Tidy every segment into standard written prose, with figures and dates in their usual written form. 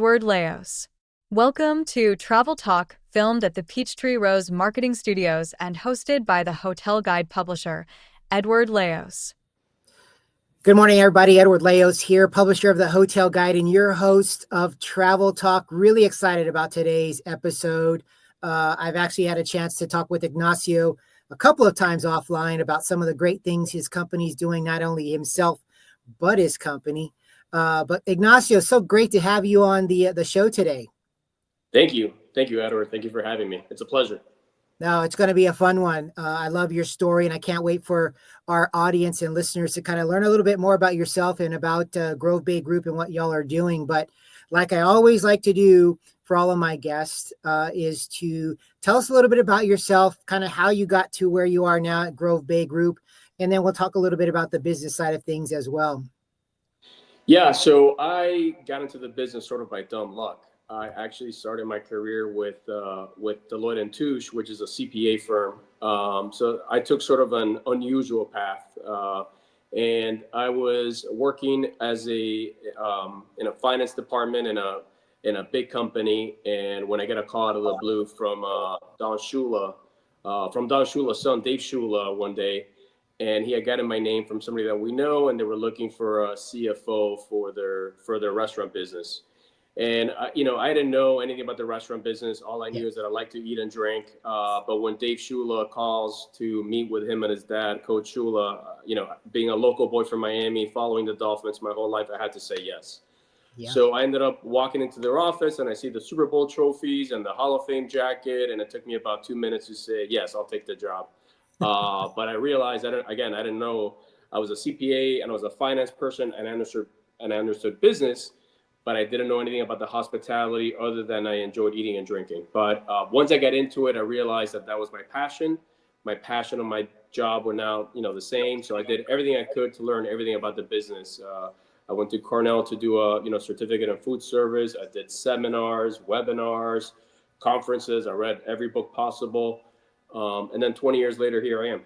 Edward Leos. Welcome to Travel Talk, filmed at the Peachtree Rose Marketing Studios and hosted by the hotel guide publisher, Edward Leos. Good morning, everybody. Edward Leos here, publisher of the Hotel Guide and your host of Travel Talk. Really excited about today's episode. I've actually had a chance to talk with Ignacio a couple of times offline about some of the great things his company's doing, not only himself, but his company. But Ignacio, so great to have you on the show today. Thank you. Thank you, Edward. Thank you for having me. It's a pleasure. No, it's going to be a fun one. I love your story, and I can't wait for our audience and listeners to kind of learn a little bit more about yourself and about Grove Bay Group and what y'all are doing. But like I always like to do for all of my guests is to tell us a little bit about yourself, kind of how you got to where you are now at Grove Bay Group, and then we'll talk a little bit about the business side of things as well. Yeah, so I got into the business sort of by dumb luck. I actually started my career with Deloitte and Touche, which is a CPA firm. So I took sort of an unusual path, and I was working as in a finance department in a big company. And when I get a call out of the blue from Don Shula's son, Dave Shula, one day. And he had gotten my name from somebody that we know, and they were looking for a CFO for their restaurant business. And I didn't know anything about the restaurant business. All I knew is that I like to eat and drink. But when Dave Shula calls to meet with him and his dad, Coach Shula, being a local boy from Miami, following the Dolphins my whole life, I had to say yes. Yeah. So I ended up walking into their office, and I see the Super Bowl trophies and the Hall of Fame jacket, and it took me about 2 minutes to say yes, I'll take the job. But I realized I didn't know. I was a CPA and I was a finance person, and I understood business, but I didn't know anything about the hospitality other than I enjoyed eating and drinking. But once I got into it, I realized that was my passion. My passion and my job were now the same. So I did everything I could to learn everything about the business. I went to Cornell to do a certificate in food service. I did seminars, webinars, conferences. I read every book possible. And then 20 years later, here I am.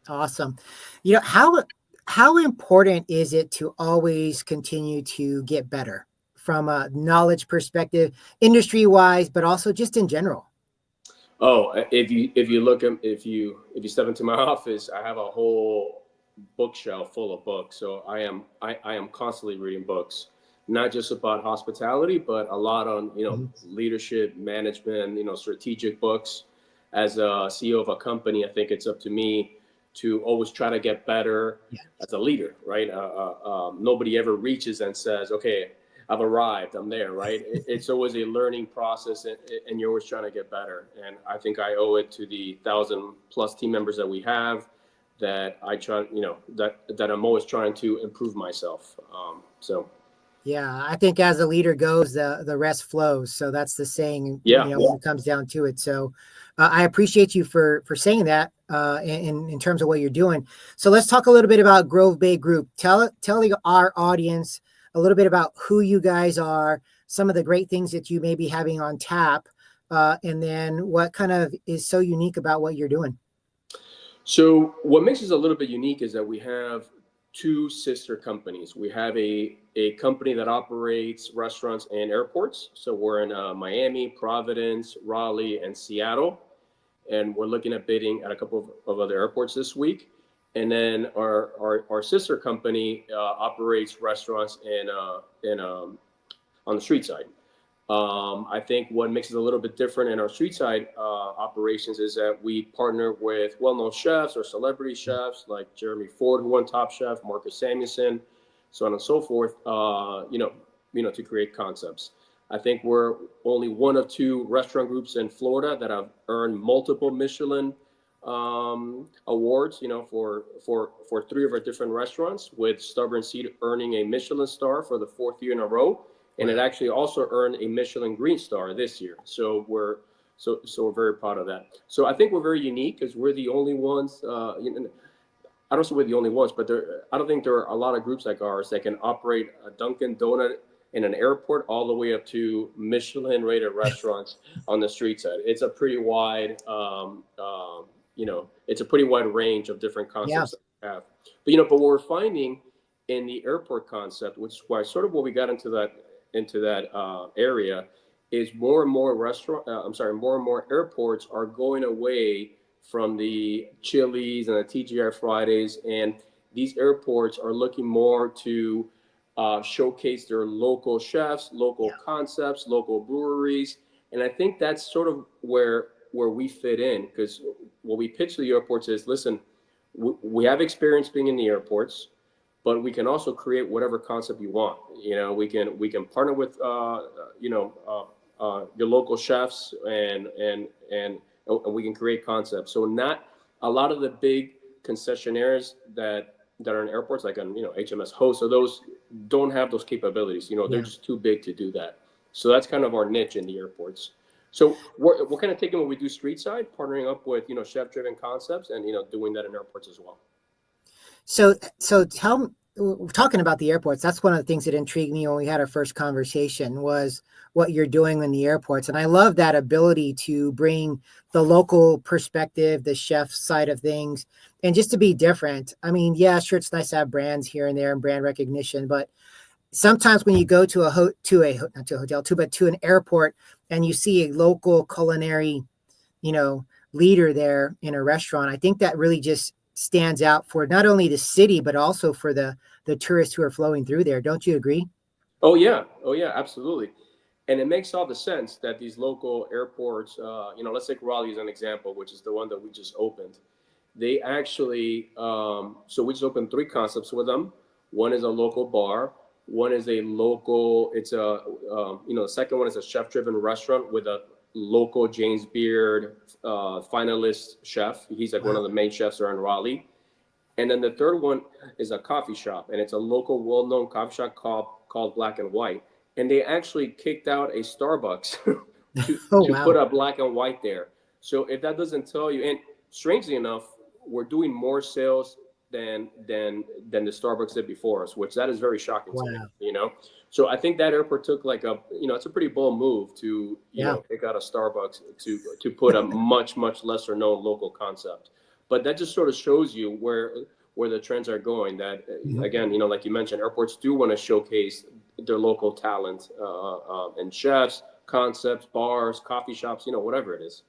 Awesome. How important is it to always continue to get better from a knowledge perspective, industry wise, but also just in general? Oh, if you step into my office, I have a whole bookshelf full of books. So I am constantly reading books, not just about hospitality, but a lot on leadership, management, strategic books. As a CEO of a company, I think it's up to me to always try to get better as a leader, right? Nobody ever reaches and says, okay, I've arrived, I'm there, right? It's always a learning process, and you're always trying to get better. And I think I owe it to the 1,000+ team members that we have that I try, that I'm always trying to improve myself. Yeah, I think as a leader goes, the rest flows. So that's the saying, when it comes down to it. So I appreciate you for saying that in terms of what you're doing. So let's talk a little bit about Grove Bay Group. Tell our audience a little bit about who you guys are, some of the great things that you may be having on tap, and then what kind of is so unique about what you're doing. So what makes us a little bit unique is that we have two sister companies. We have a company that operates restaurants and airports. So we're in Miami, Providence, Raleigh, and Seattle. And we're looking at bidding at a couple of other airports this week. And then our sister company operates restaurants on the street side. I think what makes it a little bit different in our street side operations is that we partner with well-known chefs or celebrity chefs like Jeremy Ford, who won Top Chef, Marcus Samuelson, so on and so forth, to create concepts. I think we're only one of two restaurant groups in Florida that have earned multiple Michelin awards, for three of our different restaurants, with Stubborn Seed earning a Michelin star for the 4th year in a row. And it actually also earned a Michelin Green Star this year. So we're very proud of that. So I think we're very unique because we're the only ones. I don't say we're the only ones, but I don't think there are a lot of groups like ours that can operate a Dunkin' Donut in an airport all the way up to Michelin-rated restaurants on the street side. It's a pretty wide, it's a pretty wide range of different concepts that we have. But what we're finding in the airport concept, which is why sort of what we got into into that area, is more and more more and more airports are going away from the Chili's and the TGI Fridays, and these airports are looking more to showcase their local chefs, local concepts, local breweries, and I think that's sort of where we fit in, because what we pitch to the airports is, listen, we have experience being in the airports, but we can also create whatever concept you want. We can partner with your local chefs, and we can create concepts. So not a lot of the big concessionaires that are in airports, like on HMS Host, so those don't have those capabilities. They're just too big to do that. So that's kind of our niche in the airports. So we're kind of taking what we do street side, partnering up with chef driven concepts, and doing that in airports as well. So talking about the airports, that's one of the things that intrigued me when we had our first conversation, was what you're doing in the airports. And I love that ability to bring the local perspective, the chef side of things, and just to be different. I mean, yeah, sure, it's nice to have brands here and there and brand recognition, but sometimes when you go to an airport and you see a local culinary, leader there in a restaurant, I think that really just stands out for not only the city, but also for the tourists who are flowing through there. Don't you agree? Oh yeah, absolutely. And it makes all the sense that these local airports, let's take Raleigh as an example, which is the one that we just opened. They actually, so we just opened 3 concepts with them. One is a local bar. One is the second one is a chef-driven restaurant with a local James Beard finalist chef. He's like one of the main chefs around Raleigh. And then the third one is a coffee shop, and it's a local, well-known coffee shop called Black and White. And they actually kicked out a Starbucks to put a Black and White there. So if that doesn't tell you, and strangely enough, we're doing more sales than the Starbucks did before us, which that is very shocking to me. So I think that airport took it's a pretty bold move to pick out a Starbucks to put a much lesser known local concept. But that just sort of shows you where the trends are going. That again, like you mentioned, airports do want to showcase their local talent and chefs, concepts, bars, coffee shops, whatever it is.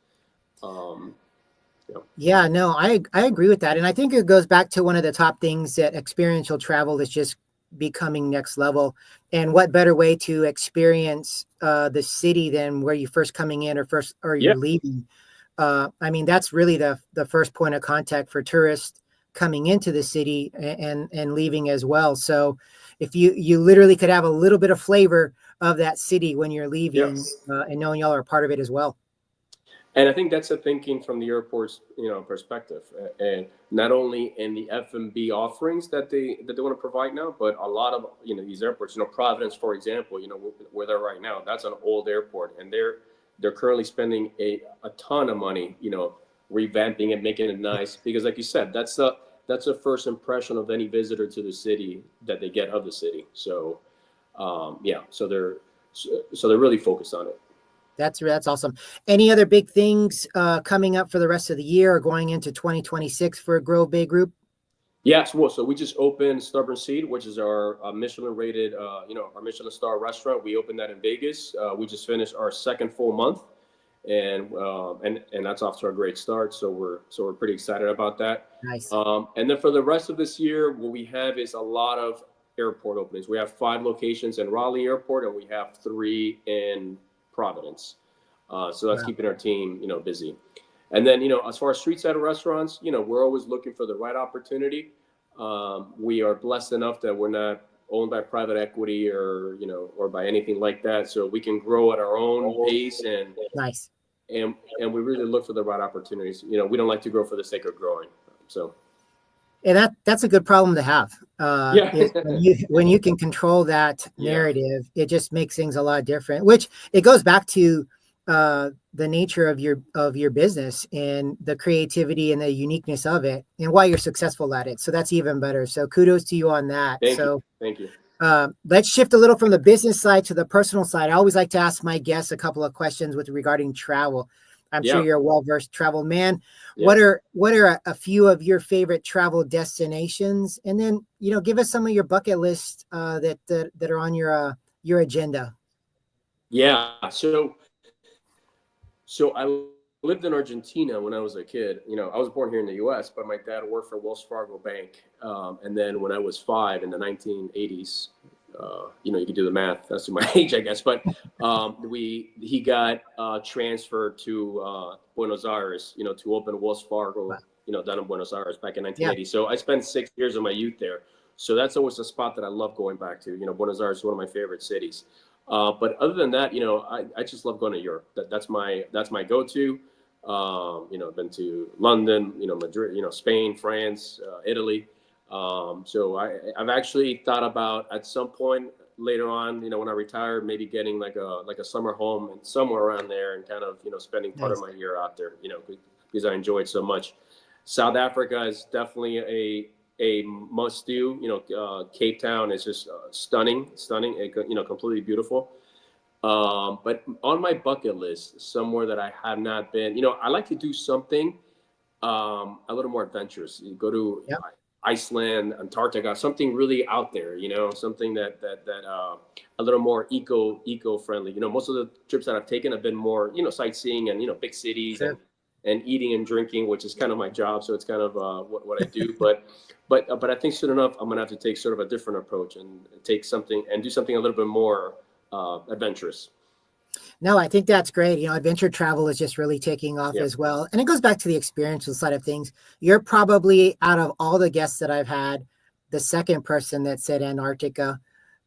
Yeah, no, I agree with that. And I think it goes back to one of the top things, that experiential travel is just becoming next level. And what better way to experience the city than where you first coming in or you're leaving. I mean, that's really the first point of contact for tourists coming into the city and leaving as well. So if you literally could have a little bit of flavor of that city when you're leaving, and knowing y'all are a part of it as well. And I think that's the thinking from the airport's perspective, and not only in the F&B offerings that they want to provide now, but a lot of these airports, Providence, for example, where they're right now, that's an old airport, and they're currently spending a ton of money, revamping it, making it nice, because like you said, that's the first impression of any visitor to the city that they get of the city. So so they're really focused on it. That's awesome. Any other big things coming up for the rest of the year or going into 2026 for Grove Bay Group? Yes, well, so we just opened Stubborn Seed, which is our Michelin-rated, our Michelin star restaurant. We opened that in Vegas. We just finished our second full month, and that's off to a great start. So we're pretty excited about that. Nice. And then for the rest of this year, what we have is a lot of airport openings. We have 5 locations in Raleigh Airport, and we have 3 in Providence. So that's keeping our team, busy. And then, as far as street side restaurants, we're always looking for the right opportunity. We are blessed enough that we're not owned by private equity or by anything like that. So we can grow at our own pace, and nice. And we really look for the right opportunities. We don't like to grow for the sake of growing. So. And that's a good problem to have. When you can control that narrative, it just makes things a lot different, which it goes back to the nature of your business and the creativity and the uniqueness of it and why you're successful at it. So that's even better. So kudos to you on that. Thank you. Let's shift a little from the business side to the personal side. I always like to ask my guests a couple of questions regarding travel. I'm sure you're a well-versed travel man. Yeah. What are a few of your favorite travel destinations? And then, give us some of your bucket lists that are on your your agenda? Yeah. So I lived in Argentina when I was a kid. I was born here in the U.S., but my dad worked for Wells Fargo Bank. And then when I was 5 in the 1980s, you can do the math. That's to my age, I guess. But he got transferred to Buenos Aires, to open Wells Fargo, down in Buenos Aires back in 1980. Yeah. So I spent 6 years of my youth there. So that's always a spot that I love going back to. Buenos Aires is one of my favorite cities. But other than that, I just love going to Europe. That's my go-to. I've been to London, Madrid, Spain, France, Italy. So I've actually thought about at some point later on, when I retire, maybe getting like a summer home and somewhere around there and kind of, spending part of my year out there, because I enjoy it so much. South Africa is definitely a must do. Cape Town is just stunning, completely beautiful. But on my bucket list, somewhere that I have not been, I like to do something a little more adventurous. You go to Iceland, Antarctica, something really out there, something that a little more eco friendly. Most of the trips that I've taken have been more, sightseeing and, big cities and eating and drinking, which is kind of my job. So it's kind of what I do. But I think soon enough, I'm going to have to take sort of a different approach and do something a little bit more adventurous. No, I think that's great. Adventure travel is just really taking off as well. And it goes back to the experiential side of things. You're probably, out of all the guests that I've had, the second person that said Antarctica.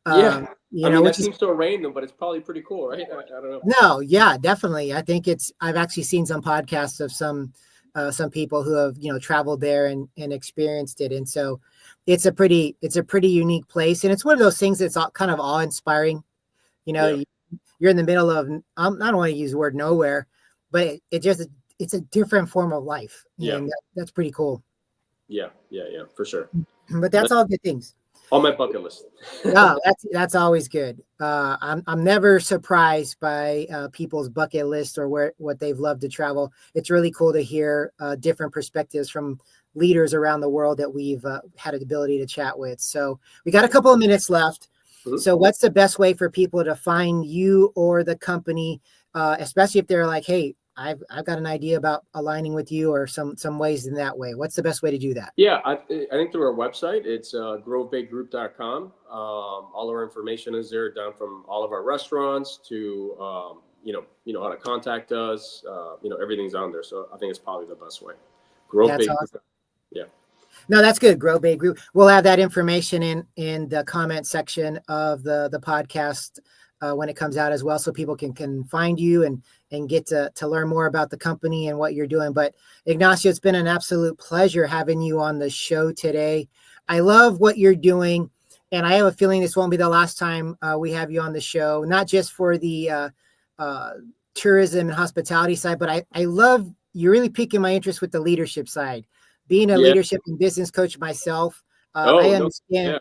Yeah. That seems so random, but it's probably pretty cool, right? I don't know. No, yeah, definitely. I think I've actually seen some podcasts of some people who have, traveled there and experienced it. And so it's a pretty unique place. And it's one of those things that's kind of awe-inspiring. You're in the middle of, I don't want to use the word nowhere, but it's a different form of life. And that's pretty cool. Yeah, for sure. But that's all good things. On my bucket list. No, that's always good. I'm never surprised by people's bucket list or what they've loved to travel. It's really cool to hear different perspectives from leaders around the world that we've had the ability to chat with. So we got a couple of minutes left. Mm-hmm. So what's the best way for people to find you or the company, especially if they're like, hey, I've got an idea about aligning with you, or some ways in that way? What's the best way to do that? Yeah, I think through our website, it's grovebaygroup.com. All our information is there, down from all of our restaurants to, how to contact us. Everything's on there. So I think it's probably the best way. Grove Bay Group. Yeah. No, that's good. Grove Bay Group. We'll have that information in the comment section of the podcast when it comes out as well, so people can find you and get to learn more about the company and what you're doing. But Ignacio, it's been an absolute pleasure having you on the show today. I love what you're doing, and I have a feeling this won't be the last time we have you on the show, not just for the tourism and hospitality side, but I love, you're really piquing my interest with the leadership side. Being a leadership and business coach myself, I understand.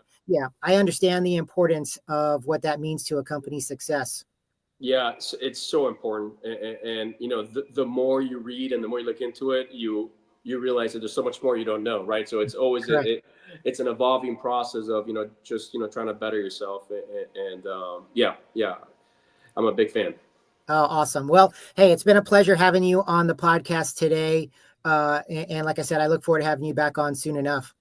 I understand the importance of what that means to a company's success. Yeah, it's so important, and the more you read and the more you look into it, you realize that there's so much more you don't know, right? So it's always it's an evolving process of just trying to better yourself, and I'm a big fan. Oh, awesome. Well, hey, it's been a pleasure having you on the podcast today. And like I said, I look forward to having you back on soon enough.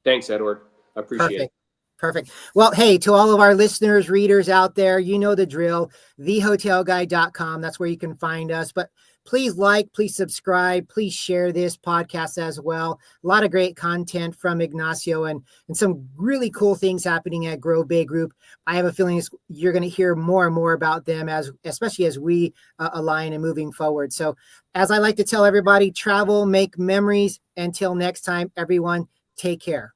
Thanks, Edward. I appreciate it. Perfect. Well, hey, to all of our listeners, readers out there, you know the drill, thehotelguide.com. That's where you can find us. But please please subscribe, please share this podcast as well. A lot of great content from Ignacio and some really cool things happening at Grove Bay Group. I have a feeling you're going to hear more and more about them, especially as we align and moving forward. So as I like to tell everybody, travel, make memories. Until next time, everyone, take care.